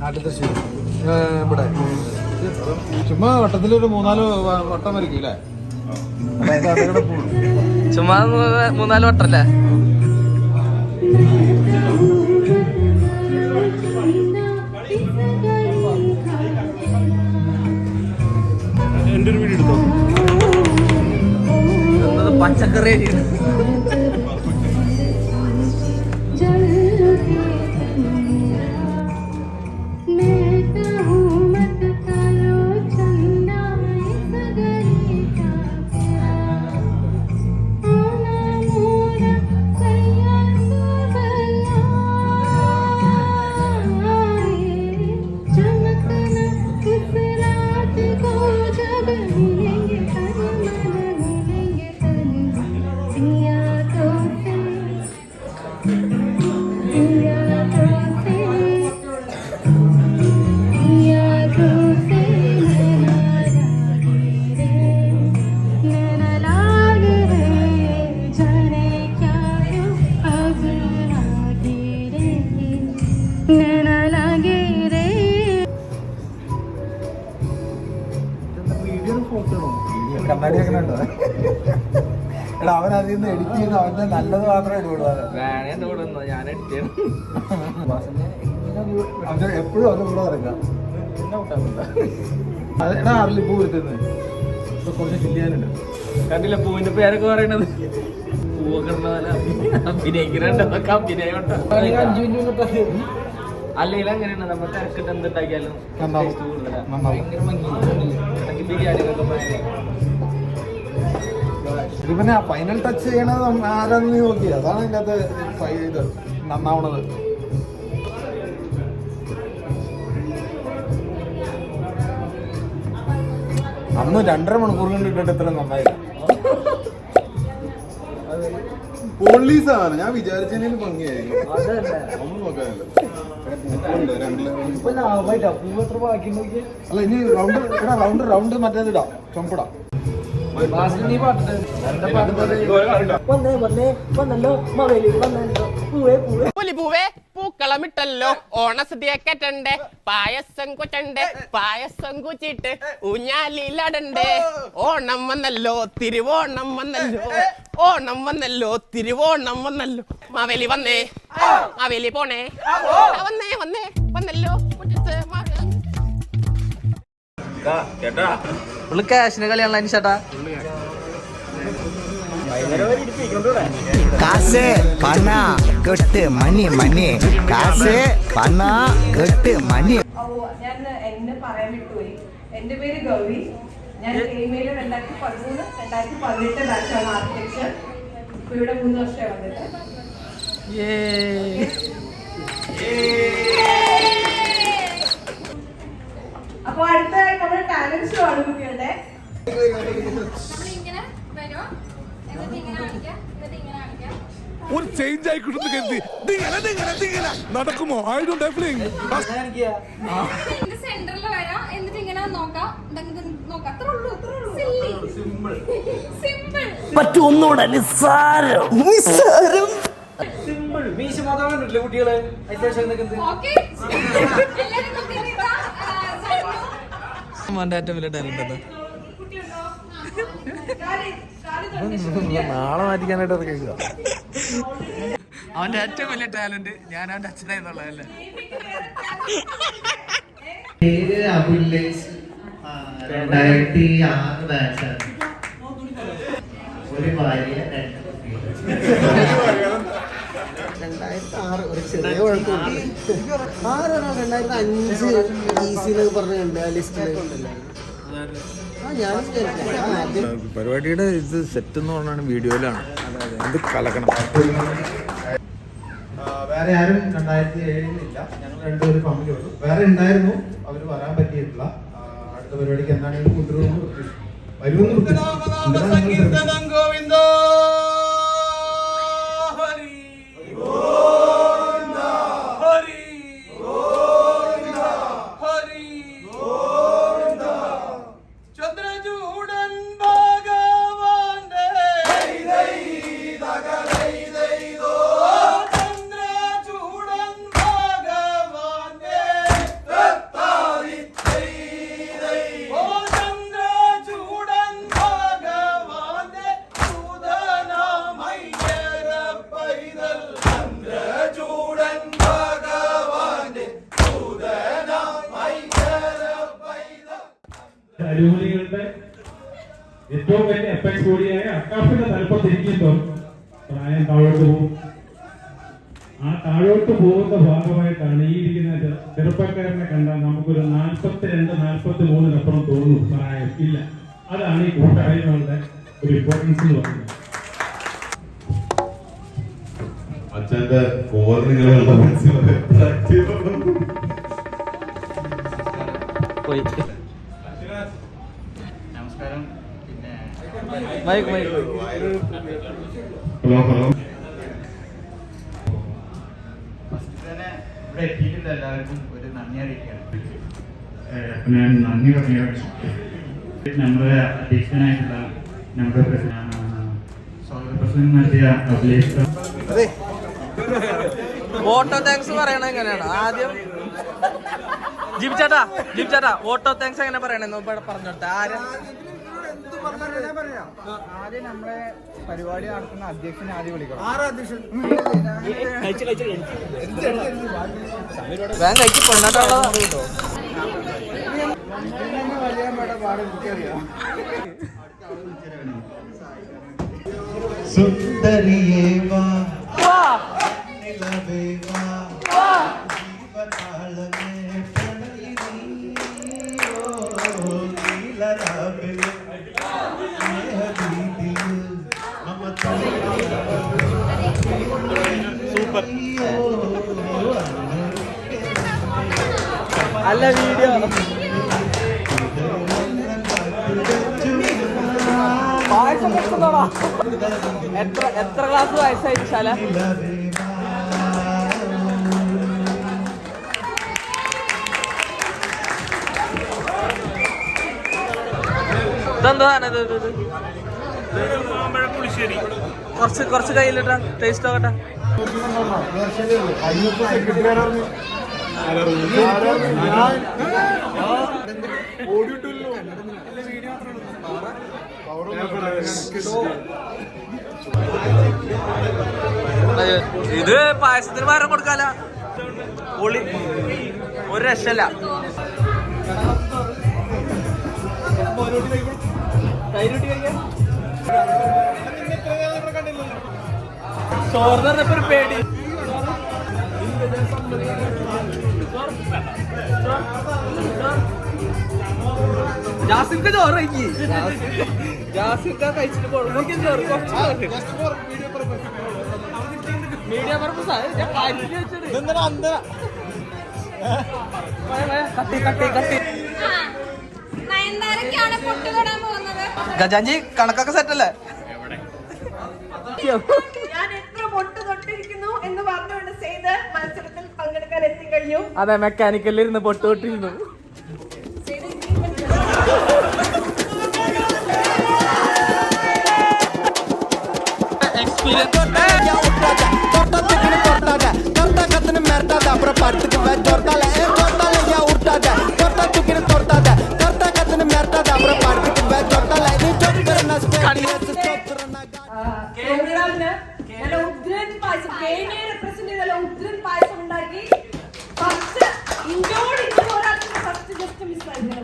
നാട്ടിൽ തൃശ്ശൂർ ഇവിടെ ചുമ്മാ വട്ടത്തിലൊരു 3-4 വട്ടം വരയ്ക്കും അല്ലേ? ചുമ്മാ 3-4 വട്ടല്ലേ? എൻ്റെ ഒരു വീഡിയോ എടുത്തോ. പച്ചക്കറി എടാ അവൻ അതിൽ നിന്ന് എഡിറ്റ് ചെയ്ത് അവന്റെ നല്ലത് മാത്രമേ ഇടുള്ളൂ. ഞാൻ എഡിറ്റ് ചെയ്യണം. എപ്പോഴും അവന്റെ കൂടെ ഇറക്കാം. എടാ അറിയില്ല പൂ വരുത്തുന്നത് കുറച്ച് ചെയ്യാനുണ്ട്. കണ്ടില്ല പൂവിന്റെ പേരൊക്കെ പറയണത്. പൂവൊക്കെ അഭിനയിക്കുന്നുണ്ടോ? അല്ലെങ്കിൽ അങ്ങനെയാണ് നമ്മൾ തിരക്കിട്ട് എന്തുണ്ടാക്കിയാലും ഭയങ്കര ഭംഗി ബിരിയാണി. പിന്നെ ഫൈനൽ ടച്ച് ചെയ്യണത് ആരാന്ന് നോക്കി, അതാണ് അതിൻ്റെ അകത്ത് ഇത് നന്നാവണത്. അന്ന് 2.5 മണിക്കൂർ കൊണ്ട് ഇട്ടിട്ട് ഇത്ര നന്നായില്ല. പോലീസാണ് ഞാൻ വിചാരിച്ചതിന് ഭംഗിയായിരിക്കും. ഒന്നും നോക്കാനില്ല. അല്ല ഇനി റൗണ്ട് മറ്റേതിടാം, ചുമപ്പിടാം. പൂക്കളമിട്ടല്ലോ ഓണസദ്യക്കറ്റണ്ടേ, പായസം കൊച്ചണ്ടേ, പായസം കുച്ചിട്ട് ഊഞ്ഞാലിലടണ്ടേ. ഓണം വന്നല്ലോ തിരുവോണം വന്നല്ലോ, ഓണം വന്നല്ലോ തിരുവോണം വന്നല്ലോ. മാവേലി വന്നേ, മാവേലി പോണേ, വന്നേ വന്നേ വന്നല്ലോ മുറ്റത്ത്. ക്യാഷിന് കളിയാണല്ലോ അനിഷേട്ടാ. காசு பணம் கெட்டு மணி மணி காசு பணம் கெட்டு மணി. ഞാൻ എന്നെ പറയാൻ വിട്ടുപോയി. എൻ്റെ പേര് ഗൗരി. ഞാൻ എയിമെയിൽ 2013-2018 ബാച്ചാണ് ആർക്കിടെക്ചർ. ഇപ്പൊ ഇവിടെ 3 വർഷമായി വന്നിട്ട്. അപ്പൊ അടുത്തതായി നമ്മുടെ ടാലന്റ് ഷോ ആണ് കുട്ടികളുടെ. ഒരു ചേഞ്ച് ആയിക്കോട്ടെ കരുതി നടക്കുമോ? I don't have feeling. സെന്ററിൽ വരാം, എന്നിട്ട് ഇങ്ങനെ നോക്കാം. മറ്റൊന്നുകൂടെ നിസ്സാരം നിസ്സാരം സിമ്പിൾ. മീശ മാത്രം കണ്ടിട്ടില്ല കുട്ടികളെ. ഏറ്റവും വലിയ ടാലന്റ് നാളെ മാറ്റിക്കാനായിട്ട് ഇറങ്ങിക്കുക. അവന്റെ ഏറ്റവും വലിയ ടാലന്റ് ഞാൻ അവന്റെ അച്ഛനായിരുന്നുള്ളതല്ലേ. പേര് അബുല്ലേസ്. 2006 ബാച്ചാണ്. ഒരു ഭാര്യ 2 കുട്ടികൾ. 2006 ഒരു ചെറിയ കുഴപ്പമില്ല. 2005 ഈസി എന്നൊക്കെ പറഞ്ഞുണ്ട് ആ ലിസ്റ്റിൽ. പരിപാടിയുടെ ഇത് സെറ്റ് എന്ന് പറഞ്ഞാണ് വീഡിയോയിലാണ്. ഇത് കലക്കണം. വേറെ ആരും 2007 ഇല്ല. ഞങ്ങൾ 2 ഫാമിലി ഉള്ളൂ. വേറെ ഉണ്ടായിരുന്നു, അവർ വരാൻ പറ്റിയിട്ടില്ല. അടുത്ത പരിപാടിക്ക് എന്താണെങ്കിലും കൂട്ടുകാരും വരുമെന്ന്. അലുമിനികളുടെ ഏറ്റവും വലിയ എഫക്ട് കൂടിയായ അക്കാഫിന്റെ തലപ്പത്തിരിക്കുമ്പോൾ പ്രായം താഴോട്ട് പോകും. ആ താഴോട്ട് പോകുന്ന ഭാഗമായിട്ടാണ് ഈ ഇരിക്കുന്ന ചെറുപ്പക്കാരനെ കണ്ടാൽ നമുക്കൊരു 42-43 തോന്നും പ്രായം ഇല്ല. അതാണ് ഈ കൂട്ടായ്മകളുടെ ഒരു ഇമ്പോർട്ടൻസ് എന്ന് പറയുന്നത്. അച്ഛന്റെ ഓർമ്മകളുടെ പോയി. നമസ്കാരം. പിന്നെ ഹലോ ഹലോ. ഫസ്റ്റ് തന്നെ ഇവിടെ എത്തിയിട്ടുള്ള എല്ലാവർക്കും ഒരു നന്ദി അറിയിക്കുകയാണ്. ഞാൻ നന്ദി പറഞ്ഞു. നമ്മുടെ അധ്യക്ഷനായിട്ടുള്ള നമ്മുടെ സ്വാഗത പ്രസംഗം നടത്തിയ അഭിലേഷ് ഓട്ടോ താങ്ക്സ് പറയണ എങ്ങനെയാണ്? ആദ്യം ജിബ് ചേട്ടാ ഓട്ടോ താങ്ക്സ് എങ്ങനെ പറയണെന്ന് പറഞ്ഞോട്ടെ. ആദ്യം നമ്മളെ പരിപാടി നടത്തുന്ന അധ്യക്ഷനെ ആദ്യം വിളിക്കണം. വേഗം കഴിച്ച് കൊണ്ടാട്ടുള്ളതാ. സുന്ദരിയേ വാ അല്ല വീഡിയോ പായസം കൊടുക്കുന്നോടാ. എത്ര ക്ലാസ് വയസ്സായി ശാല? ഇതെന്താ കുറച്ച് കയ്യിലിട്ടാ ടേസ്റ്റ് നോക്കട്ടെ. ഇത് പായസത്തിന് പകരം കൊടുക്കാല. പൊളി, ഒരു രക്ഷല്ല. ചോറിന് പറഞ്ഞപ്പോ ഒരു പേടി. ജാസിക്ക ചോറ് ജാസിക്ക കഴിച്ചിട്ട് കുഴപ്പമില്ല. ചോറ് മീഡിയ പർപ്പസ് കട്ടി. നയൻതാരക്കാണ് പൊട്ട് തൊടാൻ പോകുന്നത്. ഗജാഞ്ചി കണക്കൊക്കെ സെറ്റല്ലേ? ഞാൻ എത്ര പൊട്ട് തൊട്ടിരിക്കുന്നു എന്ന് പറഞ്ഞുകൊണ്ട് ചെയ്ത് മത്സരത്തിൽ പങ്കെടുക്കാൻ എത്തിക്കഴിഞ്ഞു. അതെ, മെക്കാനിക്കലിരുന്ന് പൊട്ട് തൊട്ടിരുന്നു. നല്ല ഉഗ്രൻ പായസം, കേരളയെ റെപ്രസെന്റ് ചെയ്ത ഉഗ്രൻ പായസം ഉണ്ടാക്കി ഫസ്റ്റ് ഇഞ്ചോട് ഒരാൾക്ക് ഫസ്റ്റ് ജസ്റ്റ് മിസ് ആയിരുന്നു.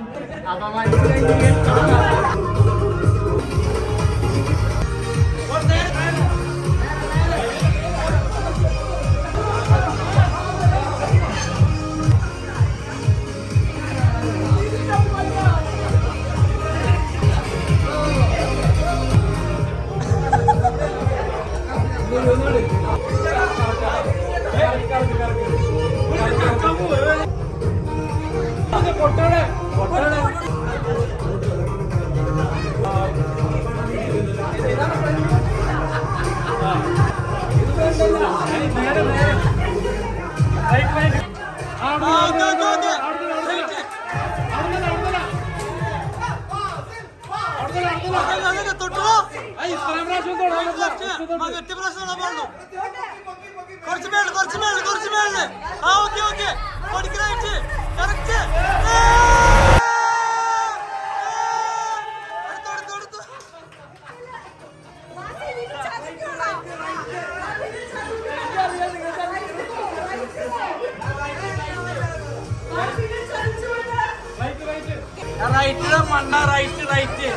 റൈറ്റ് മണ്ണ right right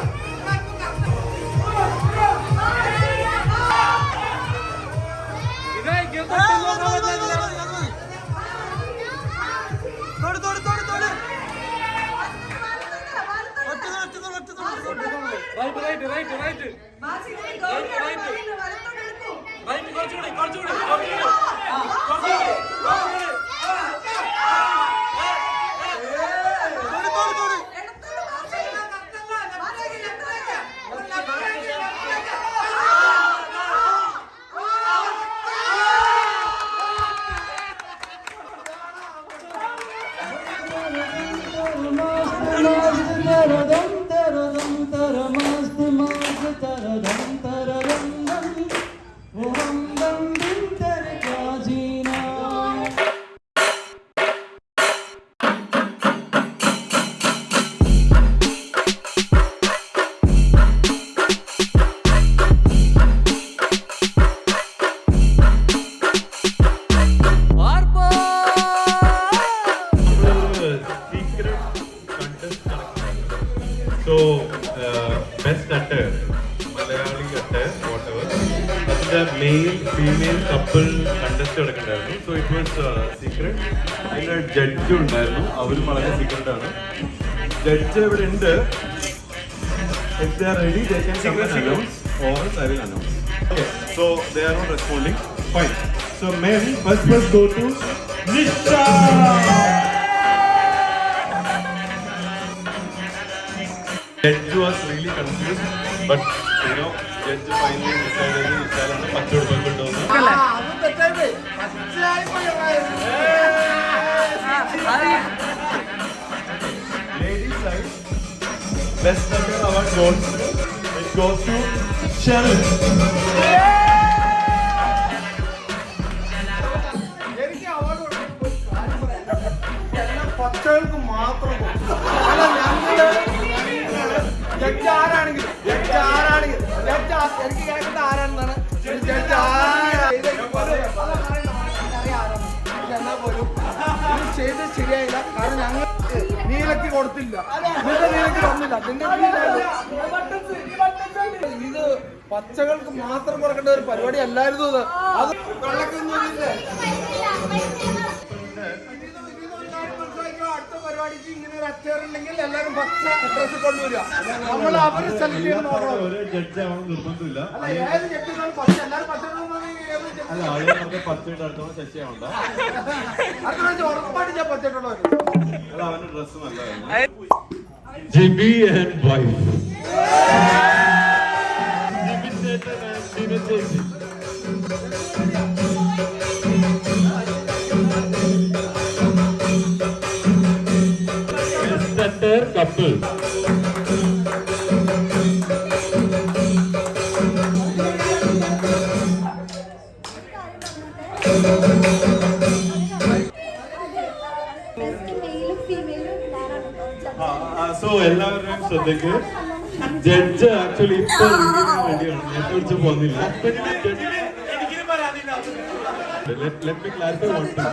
So, best attire, Malayali attire, whatever. That's the male-female couple contest. So it was secret. And a judge undairunnu. Avaru malare secret aanu. Judge evide undu. If they are ready, they can come and announce, or I will announce. Okay. So they are not responding. Fine. So men first go to Nisha. Judge was really confused, but you know, judge finally decided to challenge the Pachod Bagul. Ladies side, best attire award goes. It goes to Sharon. എനിക്ക് award കൊടുക്കുമ്പോൾ കാര്യം പറയാം. എല്ലാം പച്ചകൾക്ക് മാത്രം കൊടുക്കും. അല്ല judge ആരാണെങ്കിലും എനിക്ക് കേൾക്കുന്നത് ആരാണെന്നാണ് ജഡ്ജ് എന്നാൽ പോലും ഇത് ചെയ്ത് ശരിയായില്ല. കാരണം ഞങ്ങൾ നീലക്ക് കൊടുത്തില്ല, നിന്റെ നീലക്ക് തന്നില്ല, ഇത് പച്ചകൾക്ക് മാത്രം കൊടുക്കേണ്ട ഒരു പരിപാടി അല്ലായിരുന്നു ഇത്. അത് അടുത്ത പരിപാടിക്ക് ഇങ്ങനെ ഒരു അച്ചയർ ഉണ്ടെങ്കിൽ എല്ലാവരും പച്ച ഡ്രസ് കൊണ്ടുവരിക. നമ്മൾ അവര് സെലക്ട് ചെയ്ത് നോക്കണം. ജഡ്ജ് ആവണം നിർബന്ധമില്ല. അല്ല ഏത് ജഡ്ജിനാണ് പച്ച, എല്ലാവരും പച്ച അല്ല ആളുകൾ നമുക്ക് പച്ചയിട്ട് അടുത്തോളം ശശിയാവണ്ട. അടുത്ത പ്രാവശ്യം ഉറപ്പായിട്ട് ഞാൻ പച്ചിട്ടുണ്ടോ. അല്ല അവന്റെ ഡ്രസ് നല്ലതായിരുന്നു. Jibi and wife. ജിബി ചേട്ടൻ ആൻഡ് ജിബി ചേച്ചി. Couple. So എല്ലാവരുടെയും ശ്രദ്ധയ്ക്ക് ജഡ്ജ് ആക്ച്വലി ഇപ്പൊ വേണ്ടിയാണ് നേരത്തെ വിളിച്ച് പോകുന്നില്ല. Let me clarify one thing.